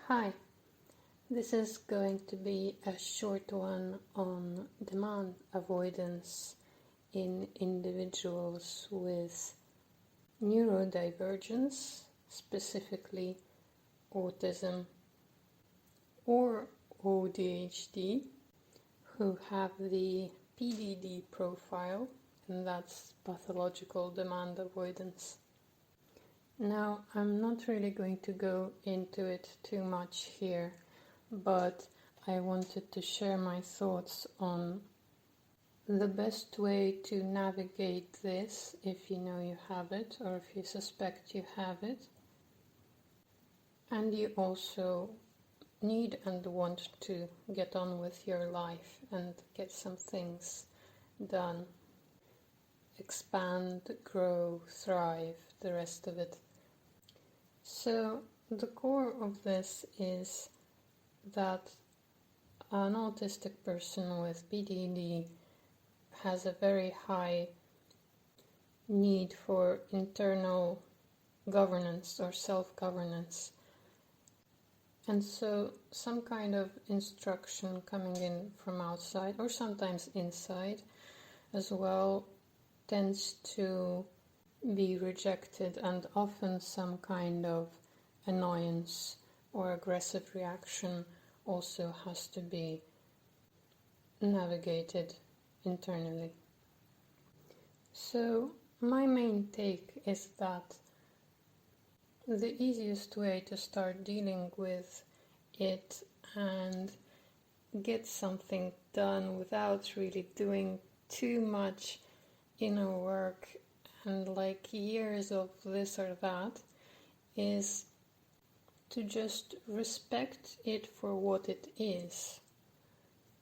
Hi, this is going to be a short one on demand avoidance in individuals with neurodivergence, specifically autism or ADHD, who have the PDD profile, and that's pathological demand avoidance. Now, I'm not really going to go into it too much here, but I wanted to share my thoughts on the best way to navigate this if you know you have it or if you suspect you have it. And you also need and want to get on with your life and get some things done. Expand, grow, thrive, the rest of it. So the core of this is that an autistic person with PDD has a very high need for internal governance or self-governance. And so some kind of instruction coming in from outside or sometimes inside as well tends to be rejected, and often some kind of annoyance or aggressive reaction also has to be navigated internally. So my main take is that the easiest way to start dealing with it and get something done without really doing too much inner work and like years of this or that is to just respect it for what it is.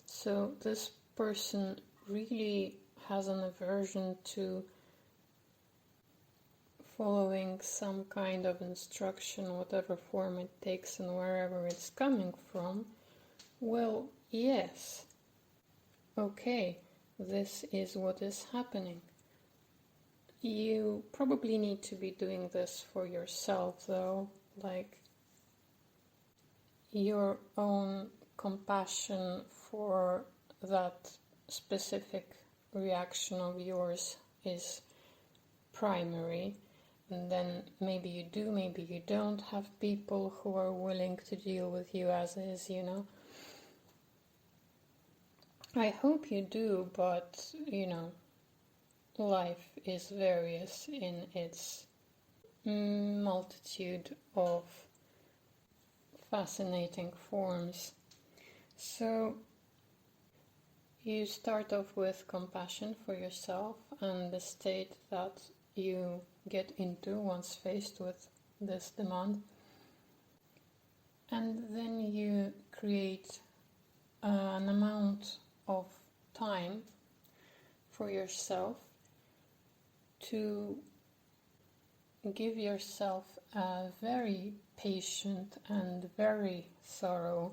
So this person really has an aversion to following some kind of instruction, whatever form it takes and wherever it's coming from. Well, yes, okay, this is what is happening. You probably need to be doing this for yourself, though, like your own compassion for that specific reaction of yours is primary. And then maybe you do, maybe you don't have people who are willing to deal with you as is, you know. I hope you do, but, you know, life is various in its multitude of fascinating forms. So you start off with compassion for yourself and the state that you get into once faced with this demand. And then you create an amount of time for yourself to give yourself a very patient and very thorough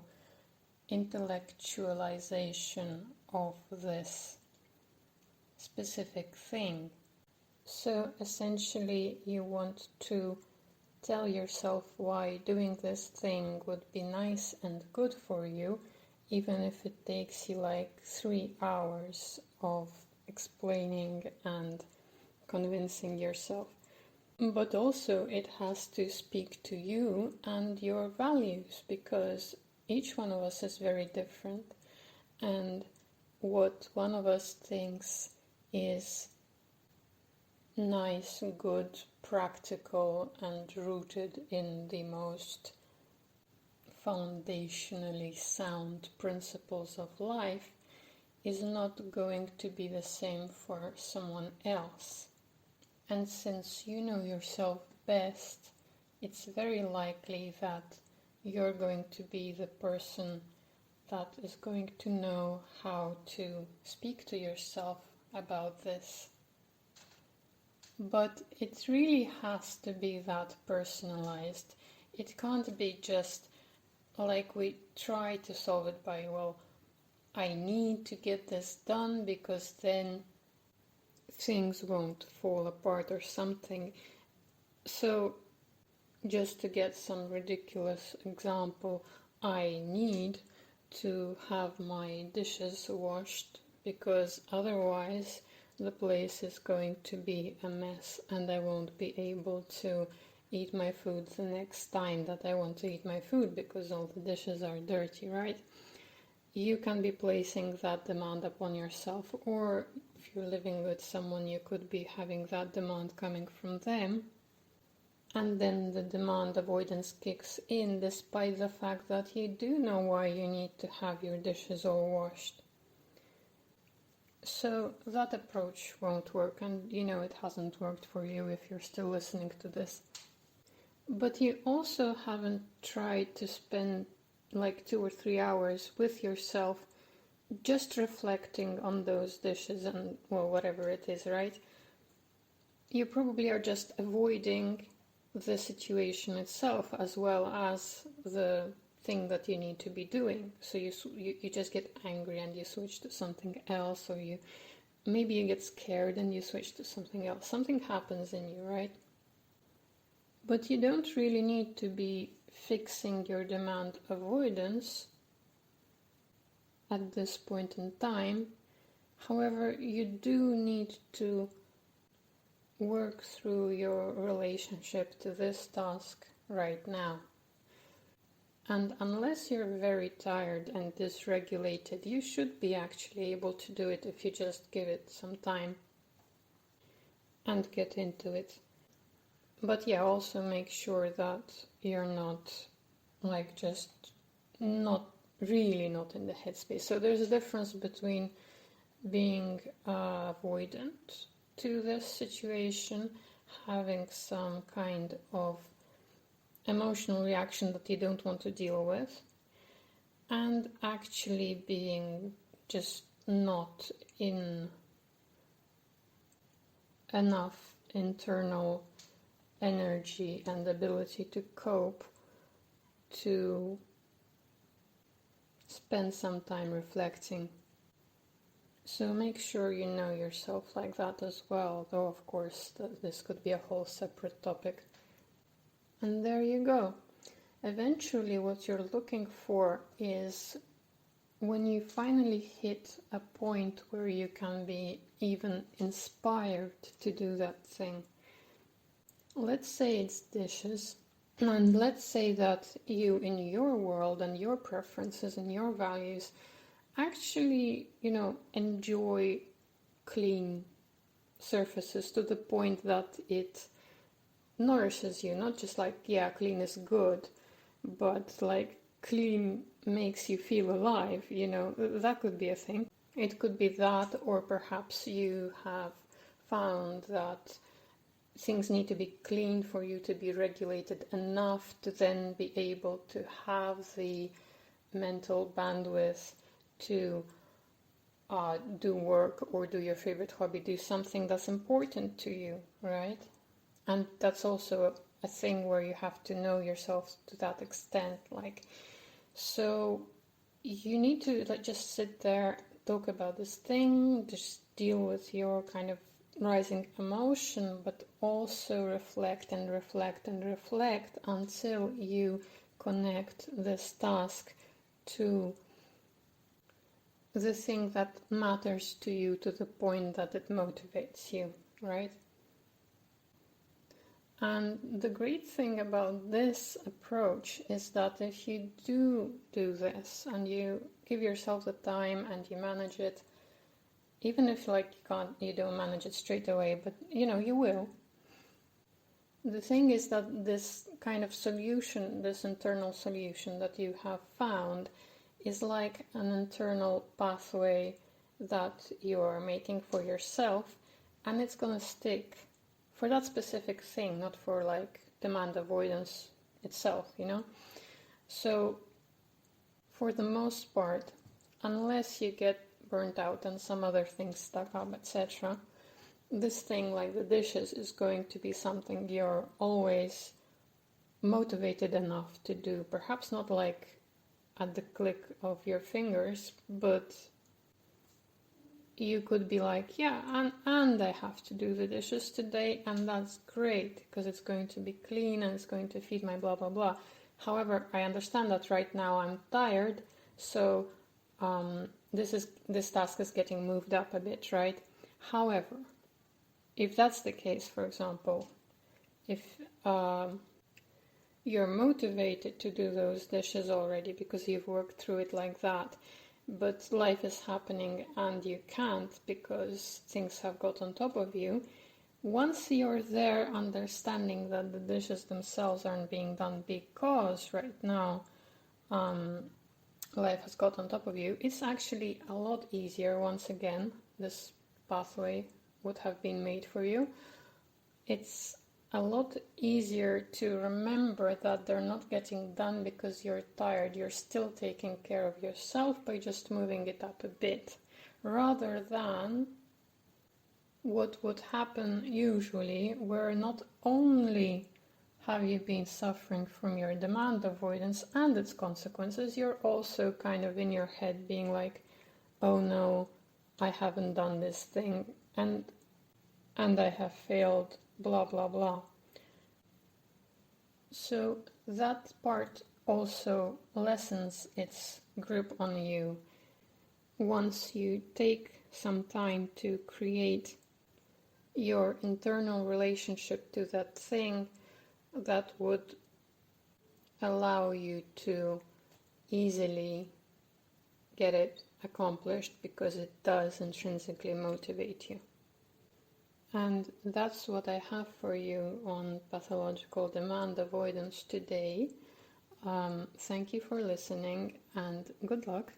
intellectualization of this specific thing. So essentially you want to tell yourself why doing this thing would be nice and good for you, even if it takes you like 3 hours of explaining and convincing yourself. But also it has to speak to you and your values, because each one of us is very different, and what one of us thinks is nice, good, practical, and rooted in the most foundationally sound principles of life is not going to be the same for someone else. And since you know yourself best, it's very likely that you're going to be the person that is going to know how to speak to yourself about this. But it really has to be that personalized. It can't be just like we try to solve it by, well, I need to get this done because then things won't fall apart or something. So just to get some ridiculous example, I need to have my dishes washed because otherwise the place is going to be a mess and I won't be able to eat my food the next time that I want to eat my food because all the dishes are dirty, right? You can be placing that demand upon yourself, or if you're living with someone, you could be having that demand coming from them. And then the demand avoidance kicks in despite the fact that you do know why you need to have your dishes all washed. So that approach won't work, and you know it hasn't worked for you if you're still listening to this. But you also haven't tried to spend like 2 or 3 hours with yourself just reflecting on those dishes and, well, whatever it is, right? You probably are just avoiding the situation itself as well as the thing that you need to be doing. So you just get angry and you switch to something else, or maybe you get scared and you switch to something else. Something happens in you, right? But you don't really need to be fixing your demand avoidance at this point in time. However, you do need to work through your relationship to this task right now. And unless you're very tired and dysregulated, you should be actually able to do it if you just give it some time and get into it. But yeah, also make sure that you're not just not in the headspace. So there's a difference between being avoidant to this situation, having some kind of emotional reaction that you don't want to deal with, and actually being just not in enough internal energy and ability to cope to spend some time reflecting. So make sure you know yourself like that as well, though of course this could be a whole separate topic. And there you go. Eventually what you're looking for is when you finally hit a point where you can be even inspired to do that thing. Let's say it's dishes, and let's say that you, in your world and your preferences and your values, actually, enjoy clean surfaces to the point that it nourishes you. Not just like, yeah, clean is good, but like clean makes you feel alive, that could be a thing. It could be that, or perhaps you have found that things need to be clean for you to be regulated enough to then be able to have the mental bandwidth to do work or do your favorite hobby, do something that's important to you, right? And that's also a thing where you have to know yourself to that extent. So you need to just sit there, talk about this thing, just deal with your kind of rising emotion, but also reflect and reflect and reflect until you connect this task to the thing that matters to you to the point that it motivates you, right? And the great thing about this approach is that if you do this and you give yourself the time and you manage it, even if you don't manage it straight away, but you will. The thing is that this kind of solution, this internal solution that you have found, is like an internal pathway that you are making for yourself, and it's gonna stick for that specific thing, not for demand avoidance itself, So for the most part, unless you get burnt out and some other things stuck up, etc., this thing like the dishes is going to be something you're always motivated enough to do. Perhaps not at the click of your fingers, but you could be like, yeah, and I have to do the dishes today, and that's great because it's going to be clean and it's going to feed my blah blah blah. However, I understand that right now I'm tired, so this task is getting moved up a bit, right? However, if that's the case, for example, if you're motivated to do those dishes already because you've worked through it like that, but life is happening and you can't because things have got on top of you, once you're there understanding that the dishes themselves aren't being done because right now life has got on top of you, it's actually a lot easier. Once again, this pathway would have been made for you. It's a lot easier to remember that they're not getting done because you're tired. You're still taking care of yourself by just moving it up a bit, rather than what would happen usually, where not only have you been suffering from your demand avoidance and its consequences, you're also kind of in your head being like, oh no, I haven't done this thing and I have failed, blah blah blah. So that part also lessens its grip on you once you take some time to create your internal relationship to that thing that would allow you to easily get it accomplished because it does intrinsically motivate you. And that's what I have for you on pathological demand avoidance today. Thank you for listening and good luck.